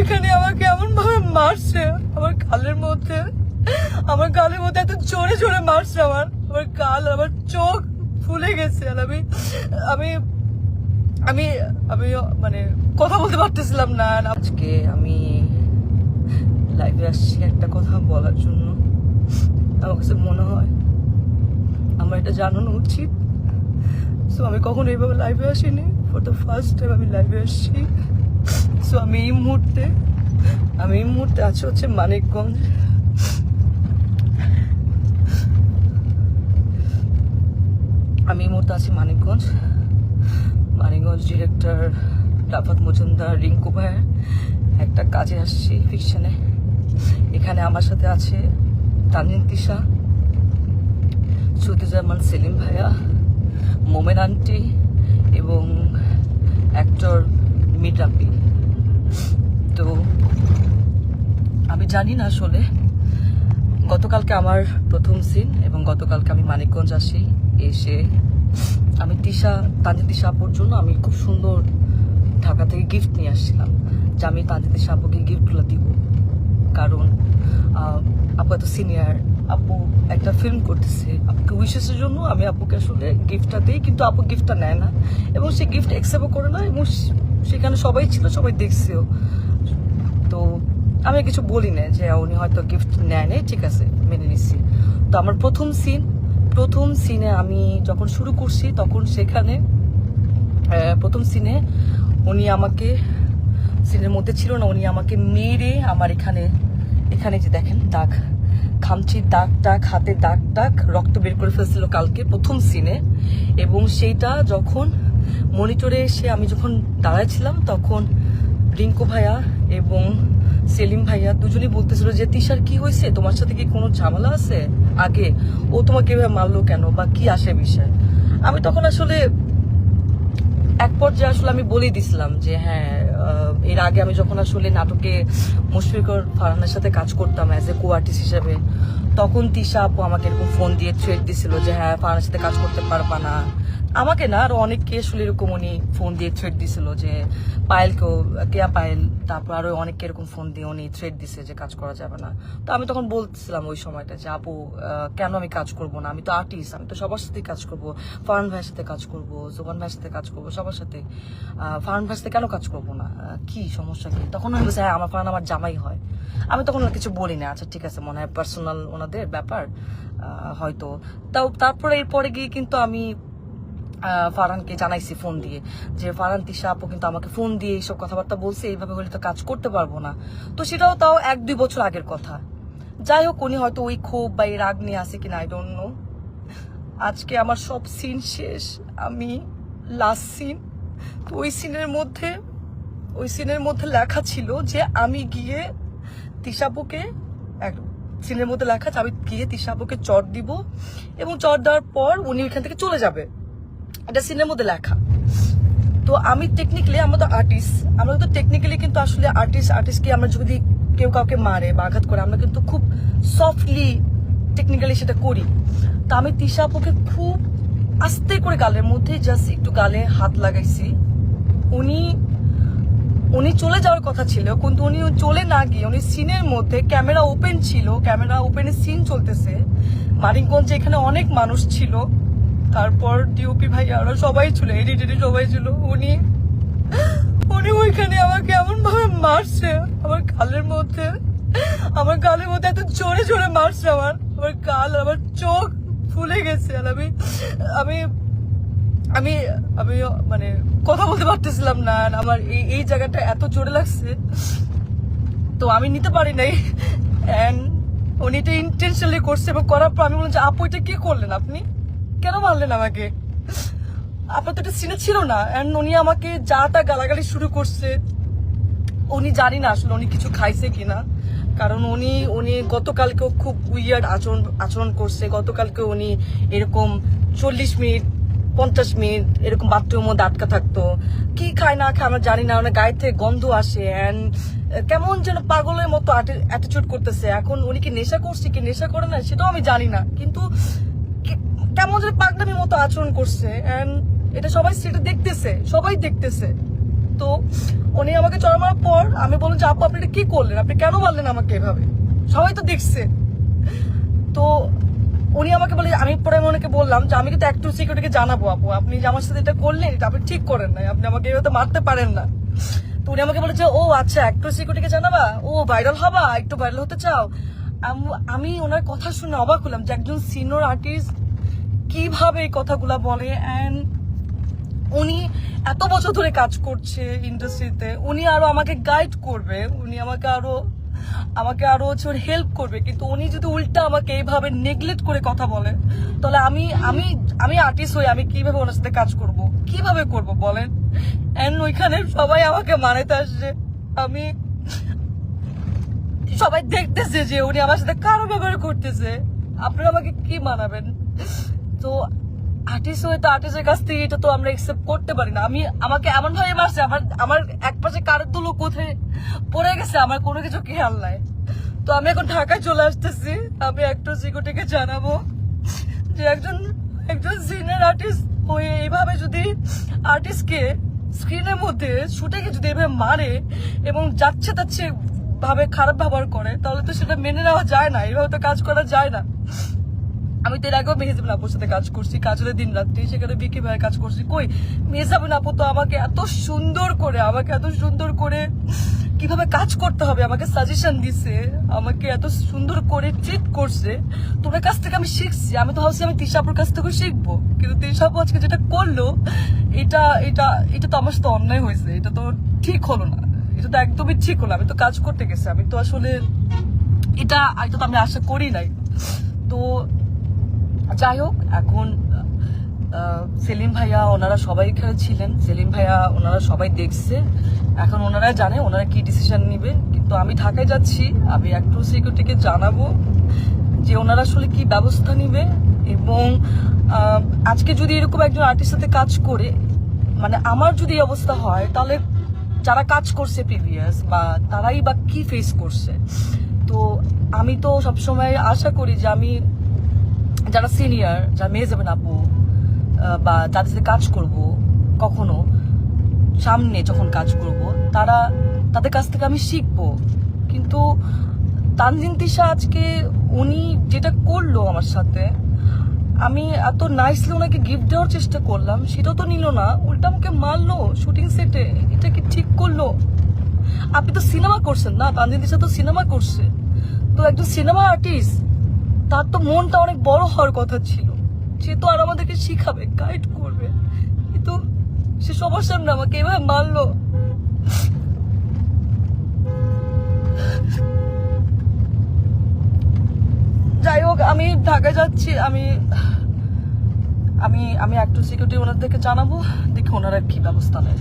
ওইখানে আমাকে এমন ভাবে মারছে, আমার গালের মধ্যে এত জোরে জোরে মারছে, আমার গাল, আমার চোখ ফুলে গেছে। আর আমি আমি আমি মানে কথা বলতে পারতেছিলাম না। আজকে আমি লাইভে আসছি একটা কথা বলার জন্য। আমার কাছে মনে হয় আমার এটা জানানো উচিত। সো আমি কখনো এইভাবে লাইভে আসিনি, ফর দ্য ফার্স্ট টাইম আমি লাইভে আসছি। সো আমি এই মুহূর্তে আছি হচ্ছে মানিকগঞ্জ। আমি এই মুহূর্তে আছি মানিকগঞ্জ ডিরেক্টর রাফাত মজুমদার, রিঙ্কু ভাইয়ের একটা কাজে আসছি ফিকশনে। এখানে আমার সাথে আছে তানজিন তিশা, সুতিজামান, সেলিম ভাইয়া, মোমেন আন্টি এবং অ্যাক্টর মিরাপি। তো আমি জানি না আসলে, গতকালকে আমার প্রথম সিন এবং গতকালকে আমি মানিকগঞ্জ আসি। এসে আমি তানজিন তিশা আপুর জন্য আমি খুব সুন্দর ঢাকা থেকে গিফট নিয়ে আসছিলাম, যে আমি তানজিন তিশা আপুকে গিফটগুলো দিব। কারণ আপু এত সিনিয়র, আপু একটা ফিল্ম করতেছে, আপুকে উইশেসের জন্য আমি আপুকে আসলে গিফটটা দিই, কিন্তু আপু গিফটটা নেয় না এবং সে গিফট অ্যাকসেপ্টও করে না। এবং সেখানে সবাই ছিল, সবাই দেখছেও। তো আমি কিছু বলি না যে উনি হয়তো গিফট নেয় নাই, ঠিক আছে, মেনে নিচ্ছি। তো আমার প্রথম সিনে আমি যখন শুরু করছি, তখন সেখানে প্রথম সিনে উনি আমাকে, সিনের মধ্যে ছিল না, উনি আমাকে মেরে আমার এখানে যে দেখেন দাগ, খামচির দাগ, হাতে দাগ, রক্ত বের করে ফেলছিল কালকে প্রথম সিনে। এবং সেইটা যখন মনিটরে এসে আমি যখন দাঁড়াইছিলাম, তখন রিঙ্কু ভাইয়া এবং সেলিম ভাইয়া দুজনেই বলতেছিল যে তিশার কি হয়েছে, তোমার সাথে কি কোনো ঝামেলা আছে আগে, ও তোমাকে এভাবে মারলো কেন, বা কি আসে বিষয়। আমি তখন আসলে এক পর্যায়ে আসলে আমি বলেই দিছিলাম যে হ্যাঁ, এর আগে আমি যখন আসলে নাটকে মুশফিকুর ফারহানের সাথে কাজ করতাম অ্যাজ এ কো আর্টিস্ট হিসেবে, তখন তিশা আপু আমাকে এরকম ফোন দিয়ে থ্রেট দিছিল যে হ্যাঁ, ফারহানের সাথে কাজ করতে পারবা না। আমাকে না, আরো অনেককে আসলে এরকম উনি ফোন দিয়ে থ্রেট দিছিল, যে কেয়া পায়েল, তারপর আরো অনেককে এরকম ফোন দিয়ে উনি থ্রেট দিছে যে কাজ করা যাবে না। তো আমি তখন বলছিলাম ওই সময়টা যে আপু কেন আমি কাজ করব না, আমি তো আর্টিস্ট, আমি তো সবার সাথে কাজ করব, ফারহান ভাইয়ের সাথে কাজ করব, জোবান ভাইয়ের সাথে কাজ করব, সবার সাথে। ফারহান ভাইয়ের সাথে কেন কাজ করব না, কি সমস্যা কি? তখন আমি বলছি হ্যাঁ, আমার ফারহান আমার জামাই হয়। আমি তখন কিছু বলি না, আচ্ছা ঠিক আছে, মনে হয় পার্সোনাল ওনাদের ব্যাপার হয়তো। তারপরে এরপরে গিয়ে কিন্তু আমি ফারহানকে জানাইছি ফোন দিয়ে যে ফারহান, তিশা আপু কিন্তু আমাকে ফোন দিয়ে এইসব কথাবার্তা বলছে, এইভাবে হলে তো কাজ করতে পারবো না। তো সেটাও তাও 1-2 বছর আগের কথা। যাই হোক, উনি হয়তো ওই ক্ষোভ বা এই রাগ নিয়ে আসে কিনা, আই ডোন্ট নো। আজকে আমার সব সিন শেষ, আমি লাস্ট সিন। তো ওই সিনের মধ্যে লেখা ছিল যে আমি গিয়ে তিশাপুকে, সিনের মধ্যে লেখা যে আমি গিয়ে তিশাপুকে চট দিব এবং চট দেওয়ার পর উনি ওইখান থেকে চলে যাবে, এটা সিনের মধ্যে লেখা। তো আমি টেকনিক্যালি, আমরা তো টেকনিক্যালি কিন্তু আসলে আর্টিস্টকে আমরা যদি কেউ কাউকে মারে বা আঘাত করে, আমরা কিন্তু খুব সফটলি টেকনিক্যালি সেটা করি। তো আমি তিশা আপুকে খুব আস্তে করে গালের মধ্যে জাস্ট একটু গালে হাত লাগাইছি। উনি চলে যাওয়ার কথা ছিল, কিন্তু উনি চলে না গিয়ে উনি সিনের মধ্যে, ক্যামেরা ওপেন ছিল, ক্যামেরা ওপেনের সিন চলতেছে মানিকগঞ্জে, এখানে অনেক মানুষ ছিল, তারপর ডিওপি ভাই আরো সবাই ছিল, এডিটর সবাই ছিল। উনি ওইখানে আমাকে এমন ভাবে মারছে, আমার গালের মধ্যে এত জোরে জোরে মারছে, আমার গাল, আমার চোখ ফুলে গেছে। আর আমি আমি আমি মানে কথা বলতে পারতেছিলাম না। আমার এই জায়গাটা এত জোরে লাগছে, তো আমি নিতে পারি নাই। এন্ড উনি এটা ইন্টেনশনালি করছে, এবং করার পর আমি বললাম যে আপু এটা কি করলেন, আপনি কেন মারলেন আমাকে, আপনার তো এটা সিনে ছিল না। এন্ড উনি আমাকে যা তা গালাগালি শুরু করছে। উনি জানি না আসলে উনি কিছু খাইছে কিনা, কারণ উনি গতকালকেও খুব উইয়ার্ড আচরণ করছে। গতকালকে উনি এরকম 40 মিনিট 50 মিনিট এরকম বাথরুমের মধ্যে আটকা থাকতো, কি খায় না খায় আমরা জানি না, ওনার গায়ে থেকে গন্ধ আসে, এন্ড কেমন যেন পাগলের মতো অ্যাটিটিউড করতেছে। এখন উনি কি নেশা করছে কি নেশা করে না সেটাও আমি জানি না, কিন্তু কেমন যেন পাগলামির মতো আচরণ করছে। এন্ড এটা সবাই সেটা দেখতেছে, তো উনি আমাকে চড়া মারার পর আমি বললাম যে আপু আপনি এটা কি করলেন, আপনি কেন মারলেন আমাকে এভাবে, সবাই তো দেখছে। তো উনি আমাকে বলে, আমি পরে ওনাকে বললাম যে আমি কিন্তু একটু সিকিউরিটিকে জানাবো আপু, আপনি যে আমার সাথে এটা করলেন এটা আপনি ঠিক করেন নাই, আপনি আমাকে এভাবে মারতে পারেন না। তো উনি আমাকে বলেছে ও আচ্ছা একটু সিকিউরিটিকে জানাবা, ও ভাইরাল হবা, একটু ভাইরাল হতে চাও। আমি ওনার কথা শুনে অবাক হলাম যে একজন সিনিয়র আর্টিস্ট কিভাবে এই কথাগুলা বলে। অ্যান্ড উনি এত বছর ধরে কাজ করছে ইন্ডাস্ট্রিতে, উনি আরো আমাকে গাইড করবে, উনি আমাকে আরো হচ্ছে হেল্প করবে, কিন্তু উনি যদি উল্টা আমাকে এইভাবে নেগলেক্ট করে কথা বলে, তাহলে আমি আর্টিস্ট হয়ে আমি কিভাবে ওনার সাথে কাজ করব, কিভাবে করব বলেন। এন্ড ওইখানে সবাই আমাকে মানাতে আসছে, সবাই দেখতেছে যে উনি আমার সাথে কারো ব্যবহার করতেছে, আপনারা আমাকে কি মানাবেন। তো আর্টিস্ট হয়ে তো আর্টিস্টের কাছ থেকে এটা তো আমরা একসেপ্ট করতে পারি না। আমাকে এমন ভাবে মারছে, আমার এক পাশে কারের দুলো কোথায় পড়ে গেছে, আমার কোনো কিছু খেয়াল নাই। তো আমি এখন ঢাকায় চলে আসতেছি, আমি একটু সিকিউরিটিকে জানাবো যে একজন সিনিয়র আর্টিস্ট হয়ে এইভাবে যদি আর্টিস্টকে স্ক্রিনের মধ্যে শুটে যদি এভাবে মারে এবং যাচ্ছে তাচ্ছে ভাবে খারাপ ব্যবহার করে, তাহলে তো সেটা মেনে নেওয়া যায় না, এইভাবে তো কাজ করা যায় না। আমি তো এর আগেও মেহজাবিন আপুর সাথে কাজ করছি, কাজলের দিন রাত্রি, সেখানে বিকি ভাইয়ের কাজ করছি। কই মেহজাবিন আপু তো আমাকে এত সুন্দর করে কিভাবে কাজ করতে হবে আমাকে সাজেশন দিছে, আমাকে এত সুন্দর করে ট্রিট করছে। তোমার কাছ থেকে আমি শিখছি, আমি তো ভাবছি আমি তিশা আপুর কাছ থেকে শিখবো, কিন্তু তিশা আপু আজকে যেটা করলো এটা এটা এটা তো আমার সাথে অন্যায় হয়েছে, এটা তো ঠিক হলো না, এটা তো একদমই ঠিক হলো। আমি তো কাজ করতে গেছি, আমি তো আসলে এটা তো আমি আশা করি নাই। তো যাই হোক, এখন সেলিম ভাইয়া ওনারা সবাই এখানে ছিলেন, সেলিম ভাইয়া ওনারা সবাই দেখছে, এখন ওনারা জানে ওনারা কি ডিসিশন নিবে। কিন্তু আমি ঢাকায় যাচ্ছি, আমি একটু সিকিউরিটিকে জানাবো যে ওনারা আসলে কি ব্যবস্থা নিবে। এবং আজকে যদি এরকম একজন আর্টিস্টের সাথে কাজ করে, মানে আমার যদি এই অবস্থা হয়, তাহলে যারা কাজ করছে প্রিভিয়াস বা তারাই বা কি ফেস করছে। তো আমি তো সবসময় আশা করি যে আমি যারা সিনিয়র, যারা মেহজাবিন আপু বা যাদের সাথে কাজ করব, কখনো সামনে যখন কাজ করব, তাদের কাছ থেকে আমি শিখবো। কিন্তু তানজিন তিশা আজকে উনি যেটা করলো আমার সাথে, আমি এত নাইসলি ওনাকে গিফট দেওয়ার চেষ্টা করলাম, সেটাও তো নিল না, উল্টা আমাকে মারলো শুটিং সেটে। এটা কি ঠিক করলো? আপনি তো সিনেমা করছেন না, তানজিন তিশা তো সিনেমা করছে, তো একজন সিনেমা আর্টিস্ট, তার তো মনটা অনেক বড় হওয়ার কথা ছিল, সে তো আর আমাদেরকে শিখাবে, গাইড করবে, কিন্তু সে সবার সামনে আমাকে এভাবে মারলো। যাই হোক, আমি ঢাকায় যাচ্ছি, আমি একটু সিকিউরিটি ওনাদেরকে জানাবো, দেখি ওনারা কি ব্যবস্থা নেয়।